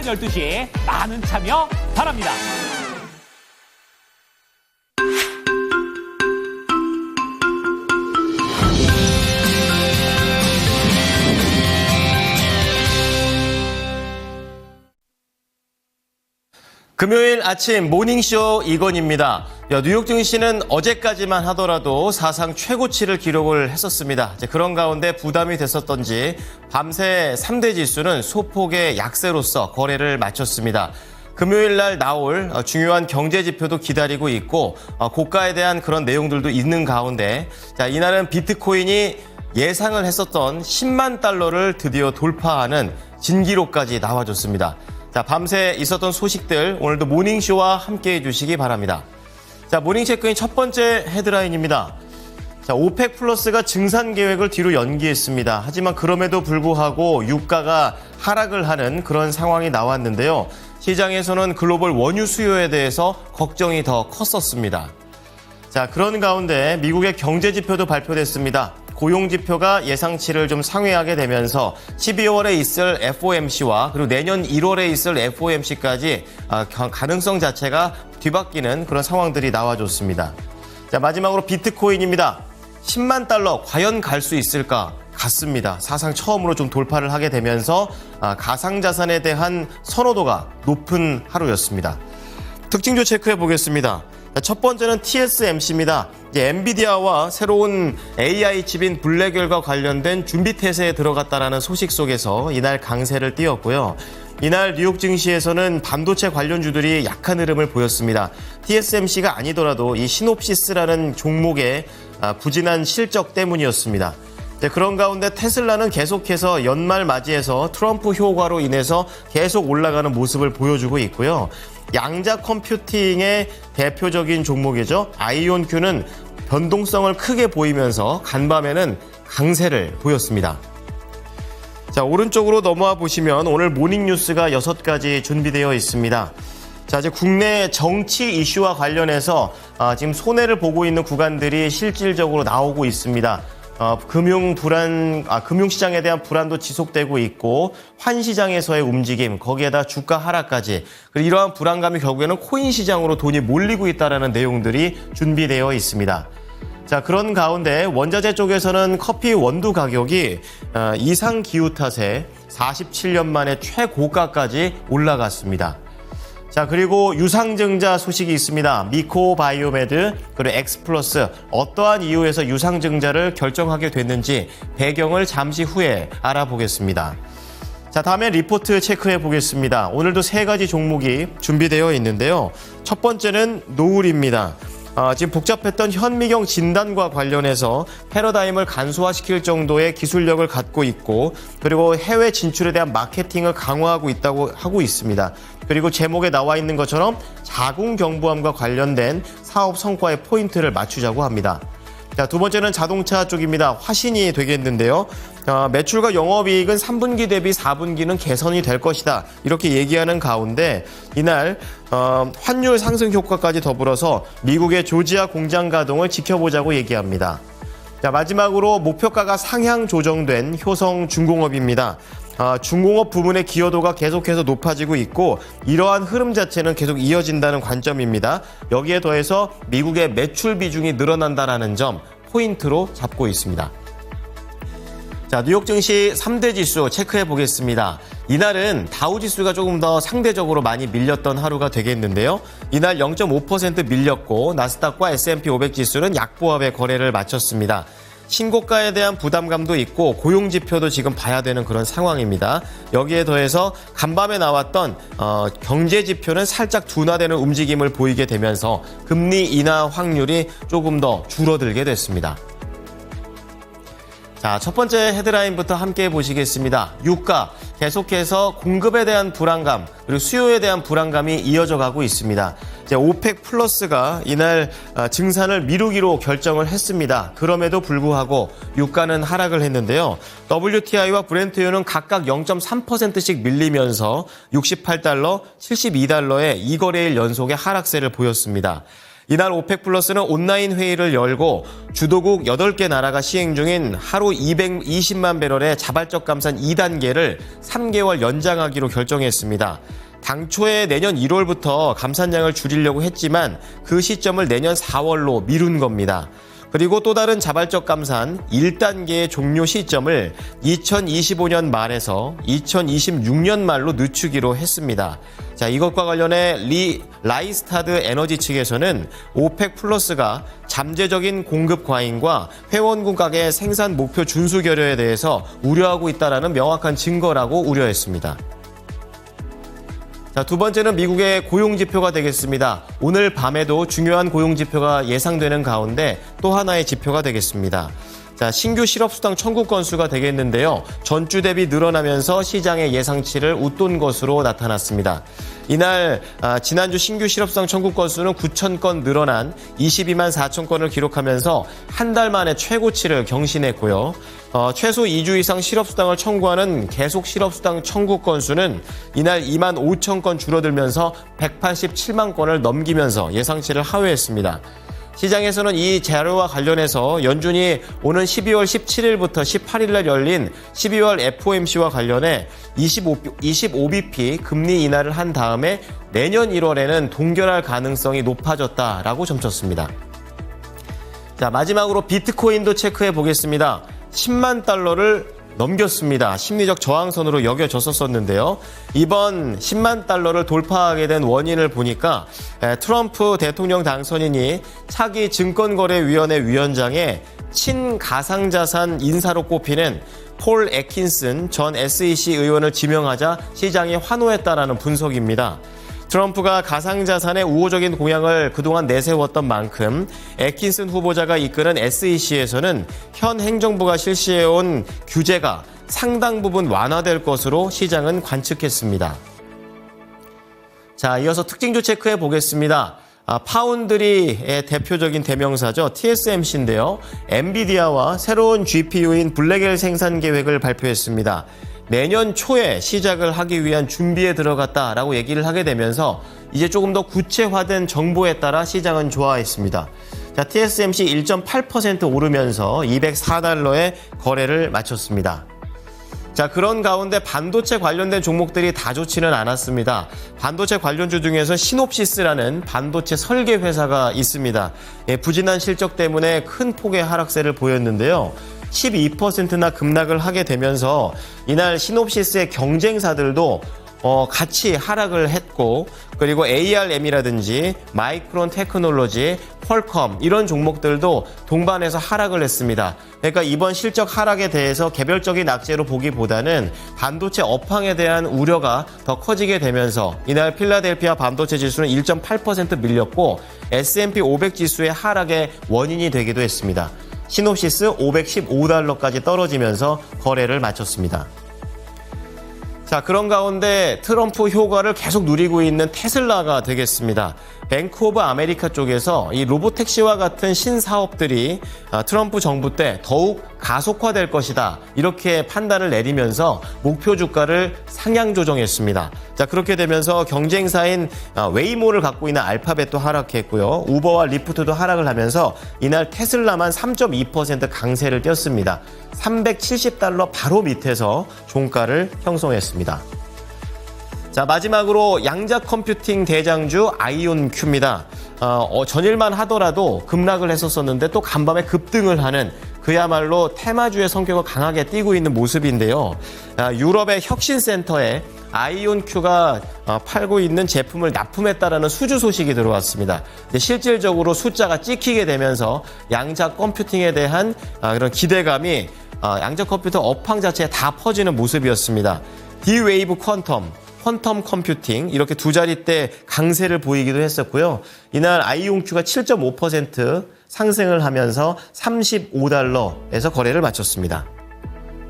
12시 많은 참여 바랍니다. 금요일 아침 모닝쇼 이건입니다. 뉴욕 증시는 어제까지만 하더라도 사상 최고치를 기록을 했었습니다. 그런 가운데 부담이 됐었던지 밤새 3대 지수는 소폭의 약세로서 거래를 마쳤습니다. 금요일 날 나올 중요한 경제 지표도 기다리고 있고 고가에 대한 그런 내용들도 있는 가운데 이날은 비트코인이 예상을 했었던 10만 달러를 드디어 돌파하는 진기록까지 나와줬습니다. 밤새 있었던 소식들 오늘도 모닝쇼와 함께해 주시기 바랍니다. 모닝 체크인 첫 번째 헤드라인입니다. 오펙 플러스가 증산 계획을 뒤로 연기했습니다. 하지만 그럼에도 불구하고 유가가 하락을 하는 그런 상황이 나왔는데요. 시장에서는 글로벌 원유 수요에 대해서 걱정이 더 컸었습니다. 그런 가운데 미국의 경제 지표도 발표됐습니다. 고용 지표가 예상치를 좀 상회하게 되면서 12월에 있을 FOMC와 그리고 내년 1월에 있을 FOMC까지 가능성 자체가 뒤바뀌는 그런 상황들이 나와줬습니다. 마지막으로 비트코인입니다. 10만 달러 과연 갈 수 있을까? 같습니다. 사상 처음으로 좀 돌파를 하게 되면서 가상자산에 대한 선호도가 높은 하루였습니다. 특징주 체크해 보겠습니다. 첫 번째는 TSMC입니다. 엔비디아와 새로운 AI 칩인 블랙웰과 관련된 준비 태세에 들어갔다라는 소식 속에서 이날 강세를 띄웠고요. 이날 뉴욕 증시에서는 반도체 관련주들이 약한 흐름을 보였습니다. TSMC가 아니더라도 이 시놉시스라는 종목의 부진한 실적 때문이었습니다. 그런 가운데 테슬라는 계속해서 연말 맞이해서 트럼프 효과로 인해서 계속 올라가는 모습을 보여주고 있고요. 양자 컴퓨팅의 대표적인 종목이죠. 아이온큐는 변동성을 크게 보이면서 간밤에는 강세를 보였습니다. 오른쪽으로 넘어와 보시면 오늘 모닝뉴스가 6가지 준비되어 있습니다. 이제 국내 정치 이슈와 관련해서 지금 손해를 보고 있는 구간들이 실질적으로 나오고 있습니다. 금융시장에 대한 불안도 지속되고 있고 환시장에서의 움직임, 거기에다 주가 하락까지 그리고 이러한 불안감이 결국에는 코인 시장으로 돈이 몰리고 있다는 내용들이 준비되어 있습니다. 그런 가운데 원자재 쪽에서는 커피 원두 가격이 이상기후 탓에 47년 만에 최고가까지 올라갔습니다. 그리고 유상증자 소식이 있습니다. 미코바이오메드 그리고 엑스플러스 어떠한 이유에서 유상증자를 결정하게 됐는지 배경을 잠시 후에 알아보겠습니다. 다음에 리포트 체크해 보겠습니다. 오늘도 3가지 종목이 준비되어 있는데요. 첫 번째는 노을입니다. 지금 복잡했던 현미경 진단과 관련해서 패러다임을 간소화시킬 정도의 기술력을 갖고 있고 그리고 해외 진출에 대한 마케팅을 강화하고 있다고 하고 있습니다. 그리고 제목에 나와 있는 것처럼 자궁경부암과 관련된 사업 성과의 포인트를 맞추자고 합니다. 두 번째는 자동차 쪽입니다. 화신이 되겠는데요. 매출과 영업이익은 3분기 대비 4분기는 개선이 될 것이다. 이렇게 얘기하는 가운데 이날 환율 상승 효과까지 더불어서 미국의 조지아 공장 가동을 지켜보자고 얘기합니다. 마지막으로 목표가가 상향 조정된 효성중공업입니다. 중공업 부문의 기여도가 계속해서 높아지고 있고 이러한 흐름 자체는 계속 이어진다는 관점입니다. 여기에 더해서 미국의 매출 비중이 늘어난다는 점 포인트로 잡고 있습니다. 뉴욕 증시 3대 지수 체크해 보겠습니다. 이날은 다우 지수가 조금 더 상대적으로 많이 밀렸던 하루가 되겠는데요. 이날 0.5% 밀렸고 나스닥과 S&P 500 지수는 약보합의 거래를 마쳤습니다. 신고가에 대한 부담감도 있고 고용 지표도 지금 봐야 되는 그런 상황입니다. 여기에 더해서 간밤에 나왔던 경제 지표는 살짝 둔화되는 움직임을 보이게 되면서 금리 인하 확률이 조금 더 줄어들게 됐습니다. 첫 번째 헤드라인부터 함께 보시겠습니다. 유가 계속해서 공급에 대한 불안감 그리고 수요에 대한 불안감이 이어져 가고 있습니다. 오펙 플러스가 이날 증산을 미루기로 결정을 했습니다. 그럼에도 불구하고 유가는 하락을 했는데요. WTI와 브렌트유는 각각 0.3%씩 밀리면서 68달러, 72달러의 2거래일 연속의 하락세를 보였습니다. 이날 오펙 플러스는 온라인 회의를 열고 주도국 8개 나라가 시행 중인 하루 220만 배럴의 자발적 감산 2단계를 3개월 연장하기로 결정했습니다. 당초에 내년 1월부터 감산량을 줄이려고 했지만 그 시점을 내년 4월로 미룬 겁니다. 그리고 또 다른 자발적 감산 1단계의 종료 시점을 2025년 말에서 2026년 말로 늦추기로 했습니다. 자, 이것과 관련해 라이스타드 에너지 측에서는 오펙 플러스가 잠재적인 공급 과잉과 회원국 간의 생산 목표 준수 결여에 대해서 우려하고 있다는 명확한 증거라고 우려했습니다. 자, 두 번째는 미국의 고용지표가 되겠습니다. 오늘 밤에도 중요한 고용지표가 예상되는 가운데 또 하나의 지표가 되겠습니다. 자, 신규 실업수당 청구 건수가 되겠는데요. 전주 대비 늘어나면서 시장의 예상치를 웃돈 것으로 나타났습니다. 이날 지난주 신규 실업수당 청구 건수는 9천 건 늘어난 22만 4천 건을 기록하면서 한 달 만에 최고치를 경신했고요. 최소 2주 이상 실업수당을 청구하는 계속 실업수당 청구 건수는 이날 2만 5천 건 줄어들면서 187만 건을 넘기면서 예상치를 하회했습니다. 시장에서는 이 자료와 관련해서 연준이 오는 12월 17일부터 18일 날 열린 12월 FOMC와 관련해 25bp 금리 인하를 한 다음에 내년 1월에는 동결할 가능성이 높아졌다라고 점쳤습니다. 자, 마지막으로 비트코인도 체크해 보겠습니다. 10만 달러를 넘겼습니다. 심리적 저항선으로 여겨졌었는데요. 이번 10만 달러를 돌파하게 된 원인을 보니까 트럼프 대통령 당선인이 차기 증권거래위원회 위원장에 친가상자산 인사로 꼽히는 폴 애킨슨 전 SEC 의원을 지명하자 시장이 환호했다라는 분석입니다. 트럼프가 가상자산의 우호적인 공약을 그동안 내세웠던 만큼 애킨슨 후보자가 이끄는 SEC에서는 현 행정부가 실시해온 규제가 상당 부분 완화될 것으로 시장은 관측했습니다. 자, 이어서 특징주 체크해 보겠습니다. 파운드리의 대표적인 대명사죠. TSMC인데요. 엔비디아와 새로운 GPU인 블랙엘 생산 계획을 발표했습니다. 내년 초에 시작을 하기 위한 준비에 들어갔다라고 얘기를 하게 되면서 이제 조금 더 구체화된 정보에 따라 시장은 좋아했습니다. 자, TSMC 1.8% 오르면서 204달러에 거래를 마쳤습니다. 자, 그런 가운데 반도체 관련된 종목들이 다 좋지는 않았습니다. 반도체 관련주 중에서 시놉시스라는 반도체 설계 회사가 있습니다. 부진한 실적 때문에 큰 폭의 하락세를 보였는데요. 12%나 급락을 하게 되면서 이날 시놉시스의 경쟁사들도 같이 하락을 했고, 그리고 ARM이라든지 마이크론 테크놀로지, 퀄컴 이런 종목들도 동반해서 하락을 했습니다. 그러니까 이번 실적 하락에 대해서 개별적인 악재로 보기보다는 반도체 업황에 대한 우려가 더 커지게 되면서 이날 필라델피아 반도체 지수는 1.8% 밀렸고 S&P 500 지수의 하락의 원인이 되기도 했습니다. 시놉시스 515달러까지 떨어지면서 거래를 마쳤습니다. 자, 그런 가운데 트럼프 효과를 계속 누리고 있는 테슬라가 되겠습니다. 뱅크 오브 아메리카 쪽에서 이 로보택시와 같은 신사업들이 트럼프 정부 때 더욱 가속화될 것이다, 이렇게 판단을 내리면서 목표 주가를 상향 조정했습니다. 자, 그렇게 되면서 경쟁사인 웨이모를 갖고 있는 알파벳도 하락했고요. 우버와 리프트도 하락을 하면서 이날 테슬라만 3.2% 강세를 띄었습니다. 370달러 바로 밑에서 종가를 형성했습니다. 자, 마지막으로 양자 컴퓨팅 대장주 아이온큐입니다. 전일만 하더라도 급락을 했었는데 또 간밤에 급등을 하는 그야말로 테마주의 성격을 강하게 띠고 있는 모습인데요. 유럽의 혁신센터에 아이온큐가 팔고 있는 제품을 납품했다라는 수주 소식이 들어왔습니다. 실질적으로 숫자가 찍히게 되면서 양자 컴퓨팅에 대한 그런 기대감이 양자 컴퓨터 업황 자체에 다 퍼지는 모습이었습니다. D-Wave 퀀텀 컴퓨팅 이렇게 두 자릿대 강세를 보이기도 했었고요. 이날 아이온큐가 7.5% 상승을 하면서 35달러에서 거래를 마쳤습니다.